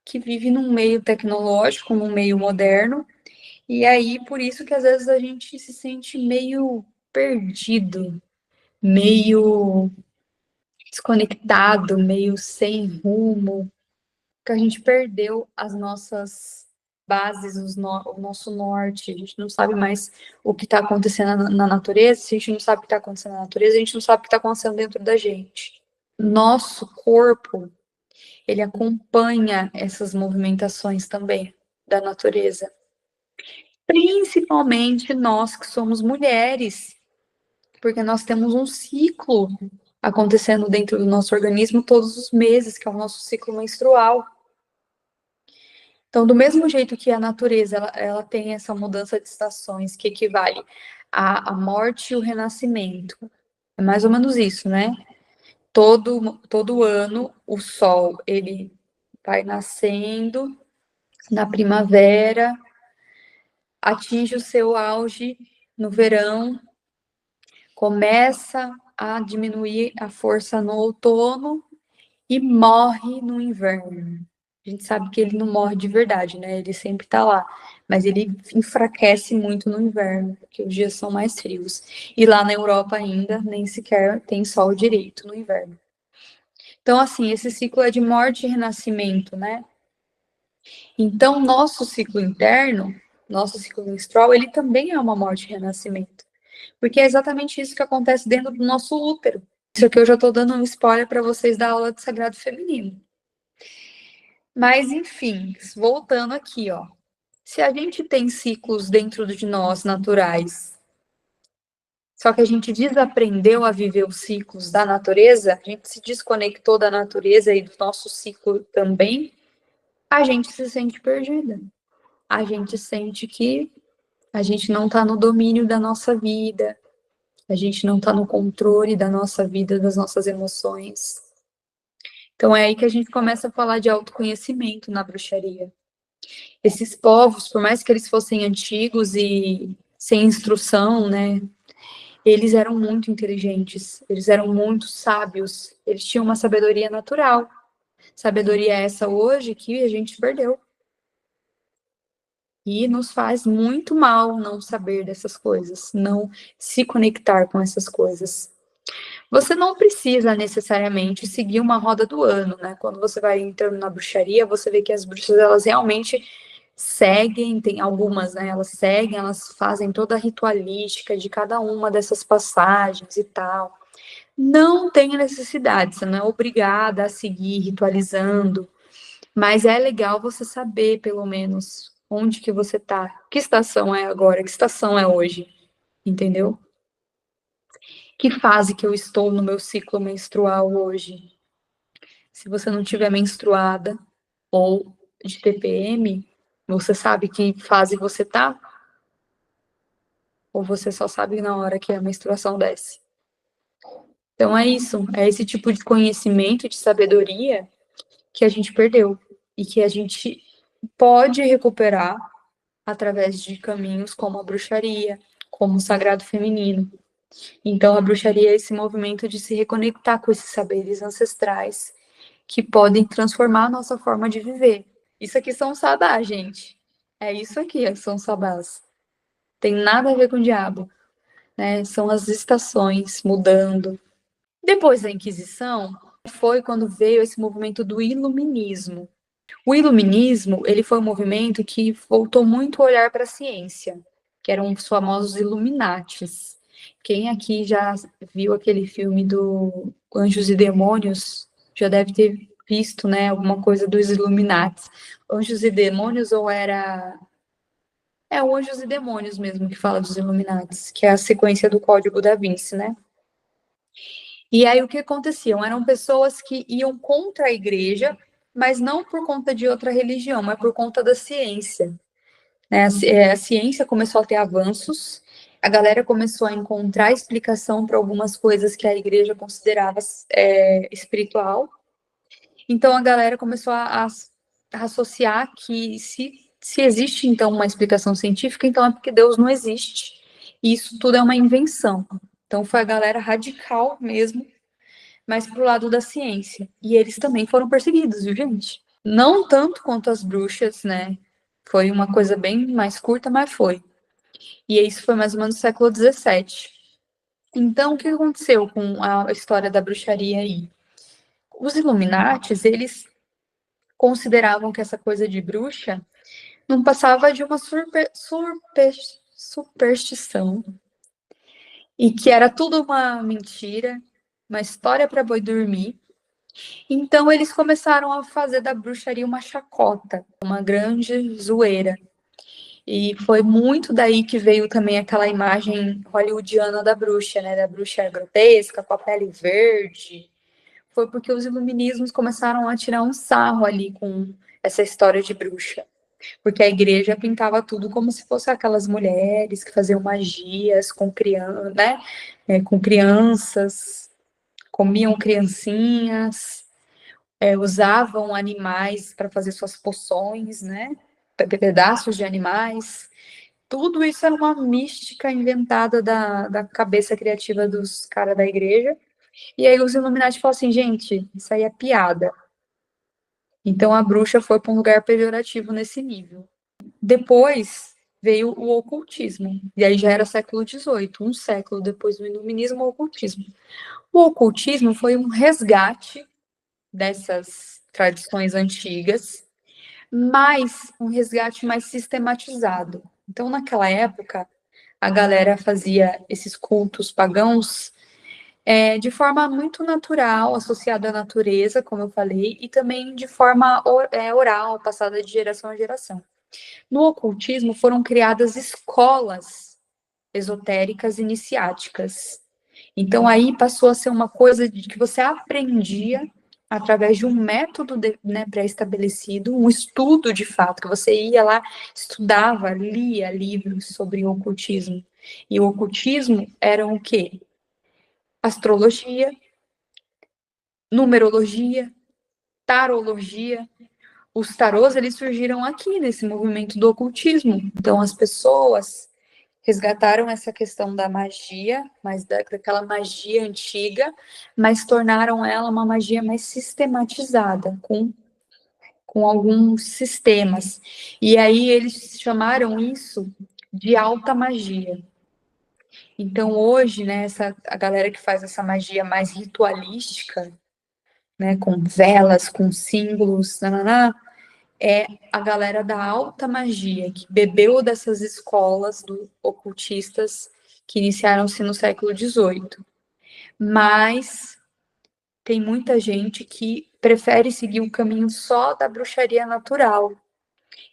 que vive num meio tecnológico, num meio moderno, e aí por isso que às vezes a gente se sente meio perdido, meio desconectado, meio sem rumo, que a gente perdeu as nossas bases, o nosso norte, a gente não sabe mais o que está acontecendo na natureza, se a gente não sabe o que está acontecendo na natureza, a gente não sabe o que está acontecendo dentro da gente. Nosso corpo, ele acompanha essas movimentações também da natureza. Principalmente nós que somos mulheres, porque nós temos um ciclo acontecendo dentro do nosso organismo todos os meses, que é o nosso ciclo menstrual. Então, do mesmo jeito que a natureza ela tem essa mudança de estações que equivale à morte e o renascimento, é mais ou menos isso, né? Todo ano o sol ele vai nascendo na primavera, atinge o seu auge no verão, começa a diminuir a força no outono e morre no inverno. A gente sabe que ele não morre de verdade, né? Ele sempre tá lá. Mas ele enfraquece muito no inverno, porque os dias são mais frios. E lá na Europa ainda nem sequer tem sol direito no inverno. Então, assim, esse ciclo é de morte e renascimento, né? Então, nosso ciclo interno, nosso ciclo menstrual, ele também é uma morte e renascimento. Porque é exatamente isso que acontece dentro do nosso útero. Isso aqui eu já estou dando um spoiler para vocês da aula de Sagrado Feminino. Mas, enfim, voltando aqui, ó. Se a gente tem ciclos dentro de nós naturais, só que a gente desaprendeu a viver os ciclos da natureza, a gente se desconectou da natureza e do nosso ciclo também, a gente se sente perdida. A gente sente que a gente não está no domínio da nossa vida, a gente não está no controle da nossa vida, das nossas emoções. Então é aí que a gente começa a falar de autoconhecimento na bruxaria. Esses povos, por mais que eles fossem antigos e sem instrução, né, eles eram muito inteligentes, eles eram muito sábios, eles tinham uma sabedoria natural. Sabedoria essa hoje que a gente perdeu. E nos faz muito mal não saber dessas coisas, não se conectar com essas coisas. Você não precisa necessariamente seguir uma roda do ano, né? Quando você vai entrando na bruxaria, você vê que as bruxas, elas realmente seguem, tem algumas, né? Elas seguem, elas fazem toda a ritualística de cada uma dessas passagens e tal. Não tem necessidade, você não é obrigada a seguir ritualizando, mas é legal você saber, pelo menos, onde que você tá, que estação é agora, que estação é hoje, entendeu? Que fase que eu estou no meu ciclo menstrual hoje? Se você não tiver menstruada ou de TPM, você sabe que fase você tá? Ou você só sabe na hora que a menstruação desce? Então é isso, é esse tipo de conhecimento, de sabedoria que a gente perdeu e que a gente pode recuperar através de caminhos como a bruxaria, como o sagrado feminino. Então a bruxaria é esse movimento de se reconectar com esses saberes ancestrais que podem transformar a nossa forma de viver. Isso aqui são sabá, gente. É isso aqui que são sabás. Tem nada a ver com o diabo, né? São as estações mudando. Depois da Inquisição, foi quando veio esse movimento do iluminismo. O iluminismo, ele foi um movimento que voltou muito o olhar para a ciência, que eram os famosos Illuminatis. Quem aqui já viu aquele filme do Anjos e Demônios, já deve ter visto, né, alguma coisa dos Illuminatis. Anjos e Demônios ou era... É o Anjos e Demônios mesmo que fala dos Illuminatis, que é a sequência do Código da Vinci, né? E aí o que aconteciam? Eram pessoas que iam contra a igreja, mas não por conta de outra religião, mas por conta da ciência. Né? A ciência começou a ter avanços, a galera começou a encontrar explicação para algumas coisas que a igreja considerava espiritual, Então a galera começou a associar que se existe então uma explicação científica, então é porque Deus não existe. E isso tudo é uma invenção. Então foi a galera radical mesmo, mas pro lado da ciência. E eles também foram perseguidos, viu, gente? Não tanto quanto as bruxas, né? Foi uma coisa bem mais curta, mas foi. E isso foi mais ou menos no século XVII. Então, o que aconteceu com a história da bruxaria aí? Os Illuminates, eles consideravam que essa coisa de bruxa não passava de uma superstição e que era tudo uma mentira, uma história para boi dormir. Então eles começaram a fazer da bruxaria uma chacota, uma grande zoeira. E foi muito daí que veio também aquela imagem hollywoodiana da bruxa, né? Da bruxa grotesca, com a pele verde. Foi porque os iluminismos começaram a tirar um sarro ali com essa história de bruxa. Porque a igreja pintava tudo como se fosse aquelas mulheres que faziam magias com crianças, né? Com crianças, comiam criancinhas, usavam animais para fazer suas poções, né? Pedaços de animais. Tudo isso era uma mística inventada da cabeça criativa dos caras da igreja. E aí os Illuminati falaram assim, gente, isso aí é piada. Então a bruxa foi para um lugar pejorativo nesse nível. Depois veio o ocultismo, e aí já era século XVIII, um século depois do iluminismo, o ocultismo. O ocultismo foi um resgate dessas tradições antigas, mas um resgate mais sistematizado. Então, naquela época, a galera fazia esses cultos pagãos de forma muito natural, associada à natureza, como eu falei, e também de forma oral, passada de geração a geração. No ocultismo foram criadas escolas esotéricas iniciáticas. Então aí passou a ser uma coisa de que você aprendia através de um método né, pré-estabelecido, um estudo de fato, que você ia lá, estudava, lia livros sobre o ocultismo. E o ocultismo era o quê? Astrologia, numerologia, tarologia. Os tarôs, eles surgiram aqui nesse movimento do ocultismo. Então as pessoas resgataram essa questão da magia, mas daquela magia antiga, mas tornaram ela uma magia mais sistematizada, com alguns sistemas. E aí eles chamaram isso de alta magia. Então hoje, né, a galera que faz essa magia mais ritualística, né, com velas, com símbolos, nananá, é a galera da alta magia, que bebeu dessas escolas do ocultistas que iniciaram-se no século XVIII. Mas tem muita gente que prefere seguir um caminho só da bruxaria natural,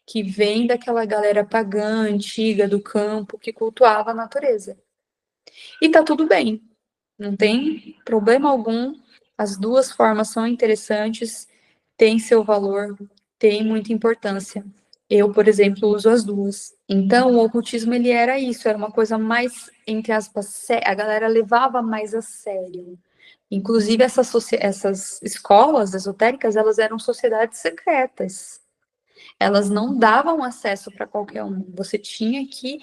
que vem daquela galera pagã, antiga, do campo, que cultuava a natureza. E tá tudo bem, não tem problema algum, as duas formas são interessantes, têm seu valor, têm muita importância. Eu, por exemplo, uso as duas. Então, o ocultismo, ele era isso, era uma coisa mais, entre aspas, a galera levava mais a sério. Inclusive, essas escolas esotéricas, elas eram sociedades secretas. Elas não davam acesso para qualquer um. Você tinha que,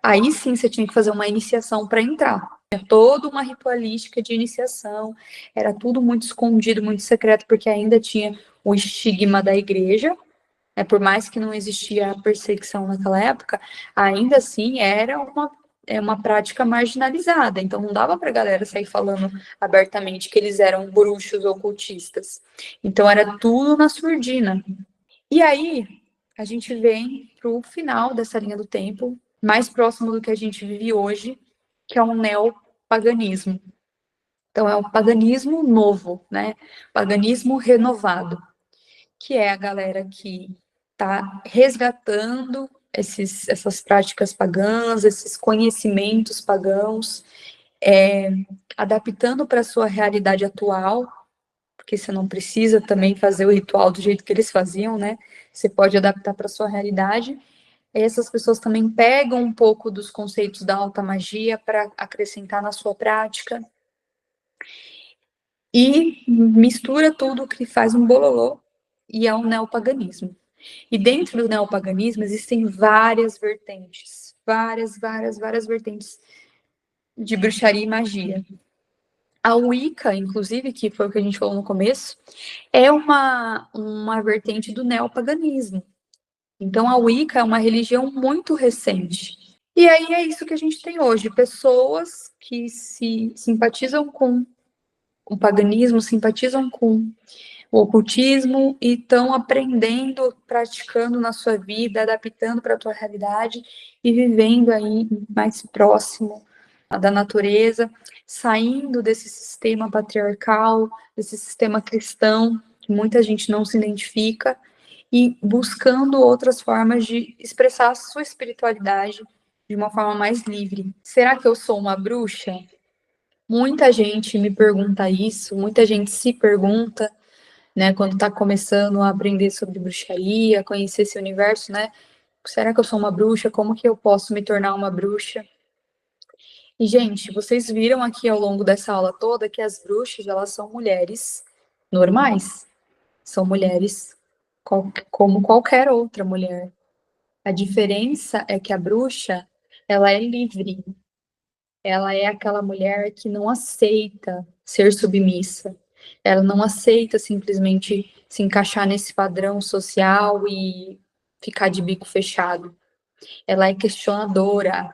aí sim, você tinha que fazer uma iniciação para entrar. Tinha toda uma ritualística de iniciação, era tudo muito escondido, muito secreto, porque ainda tinha o estigma da igreja, por mais que não existia a perseguição naquela época, ainda assim era uma prática marginalizada, então não dava para a galera sair falando abertamente que eles eram bruxos ou ocultistas. Então era tudo na surdina. E aí a gente vem para o final dessa linha do tempo, mais próximo do que a gente vive hoje, que é um neopaganismo. Então é um paganismo novo, né? Paganismo renovado, que é a galera que está resgatando essas práticas pagãs, esses conhecimentos pagãos, adaptando para a sua realidade atual, porque você não precisa também fazer o ritual do jeito que eles faziam, né? Você pode adaptar para a sua realidade. E essas pessoas também pegam um pouco dos conceitos da alta magia para acrescentar na sua prática. e mistura tudo, que faz um bololô, e é o neopaganismo. E dentro do neopaganismo existem várias vertentes, várias vertentes de bruxaria e magia. A Wicca, inclusive, que foi o que a gente falou no começo, é uma vertente do neopaganismo. Então, a Wicca é uma religião muito recente. E aí é isso que a gente tem hoje, pessoas que se simpatizam com o paganismo, simpatizam com o ocultismo e estão aprendendo, praticando na sua vida, adaptando para a tua realidade e vivendo aí mais próximo da natureza, saindo desse sistema patriarcal, desse sistema cristão, que muita gente não se identifica, e buscando outras formas de expressar a sua espiritualidade de uma forma mais livre. Será que eu sou uma bruxa? Muita gente me pergunta isso, muita gente se pergunta, né, quando está começando a aprender sobre bruxaria, conhecer esse universo, né? Será que eu sou uma bruxa? Como que eu posso me tornar uma bruxa? E, gente, vocês viram aqui ao longo dessa aula toda que as bruxas, elas são mulheres normais. São mulheres como qualquer outra mulher. A diferença é que a bruxa, ela é livre. Ela é aquela mulher que não aceita ser submissa. Ela não aceita simplesmente se encaixar nesse padrão social e ficar de bico fechado. Ela é questionadora,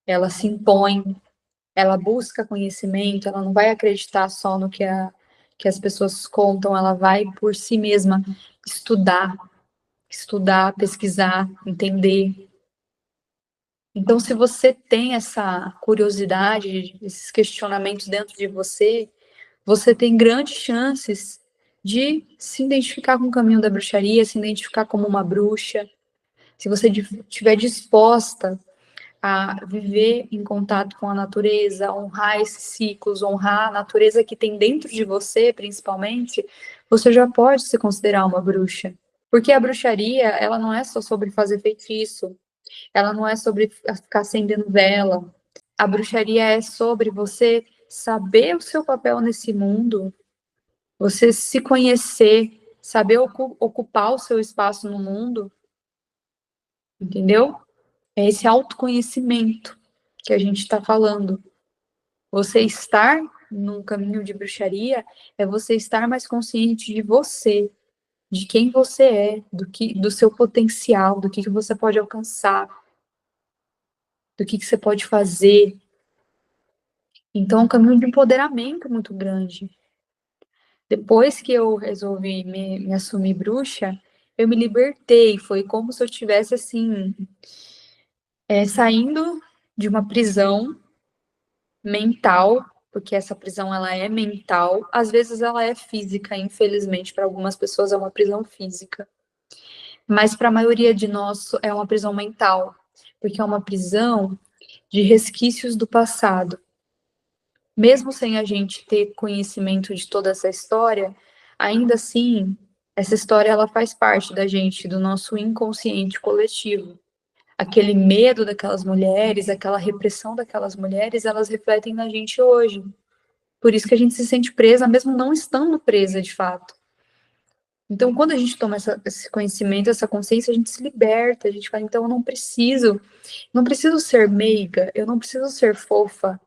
ela se impõe, ela busca conhecimento, ela não vai acreditar só no que as pessoas contam, ela vai por si mesma estudar, pesquisar, entender. Então, se você tem essa curiosidade, esses questionamentos dentro de você, você tem grandes chances de se identificar com o caminho da bruxaria, se identificar como uma bruxa. Se você estiver disposta a viver em contato com a natureza, honrar esses ciclos, honrar a natureza que tem dentro de você, principalmente, você já pode se considerar uma bruxa. Porque a bruxaria, ela não é só sobre fazer feitiço, ela não é sobre ficar acendendo vela. A bruxaria é sobre você saber o seu papel nesse mundo, você se conhecer, saber ocupar o seu espaço no mundo, entendeu? É esse autoconhecimento que a gente está falando. Você estar num caminho de bruxaria é você estar mais consciente de você, de quem você é, do seu potencial, do que você pode alcançar, do que você pode fazer. Então, é um caminho de empoderamento muito grande. Depois que eu resolvi me assumir bruxa, eu me libertei. Foi como se eu estivesse, assim, saindo de uma prisão mental, porque essa prisão, ela é mental. Às vezes, ela é física, infelizmente. Para algumas pessoas, é uma prisão física. Mas, para a maioria de nós, é uma prisão mental. Porque é uma prisão de resquícios do passado. Mesmo sem a gente ter conhecimento de toda essa história, ainda assim, essa história ela faz parte da gente, do nosso inconsciente coletivo. Aquele medo daquelas mulheres, aquela repressão daquelas mulheres, elas refletem na gente hoje. Por isso que a gente se sente presa, mesmo não estando presa de fato. Então, quando a gente toma esse conhecimento, essa consciência, a gente se liberta, a gente fala, então eu não preciso ser meiga, eu não preciso ser fofa,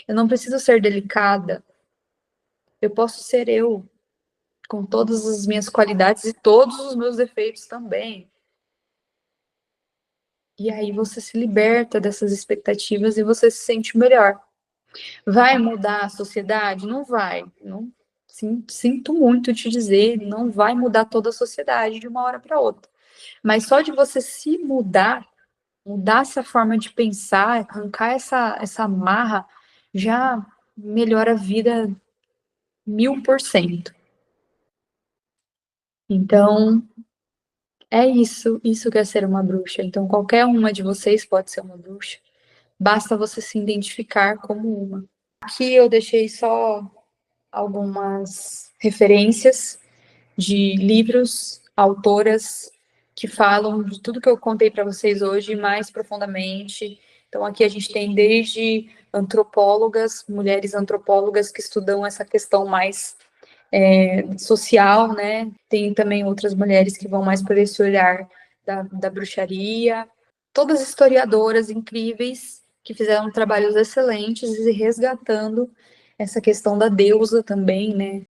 eu não preciso ser delicada, eu posso ser eu, com todas as minhas qualidades e todos os meus defeitos também. E aí você se liberta dessas expectativas e você se sente melhor. Vai mudar a sociedade? Não vai. Não, sinto muito te dizer, não vai mudar toda a sociedade de uma hora para outra. Mas só de você se mudar, mudar essa forma de pensar, arrancar essa amarra, já melhora a vida 1000%. Então, é isso que é ser uma bruxa. Então, qualquer uma de vocês pode ser uma bruxa. Basta você se identificar como uma. Aqui eu deixei só algumas referências de livros, autoras que falam de tudo que eu contei para vocês hoje mais profundamente. Então, aqui a gente tem desde antropólogas, mulheres antropólogas que estudam essa questão mais social, né? Tem também outras mulheres que vão mais por esse olhar da bruxaria. Todas historiadoras incríveis que fizeram trabalhos excelentes e resgatando essa questão da deusa também, né?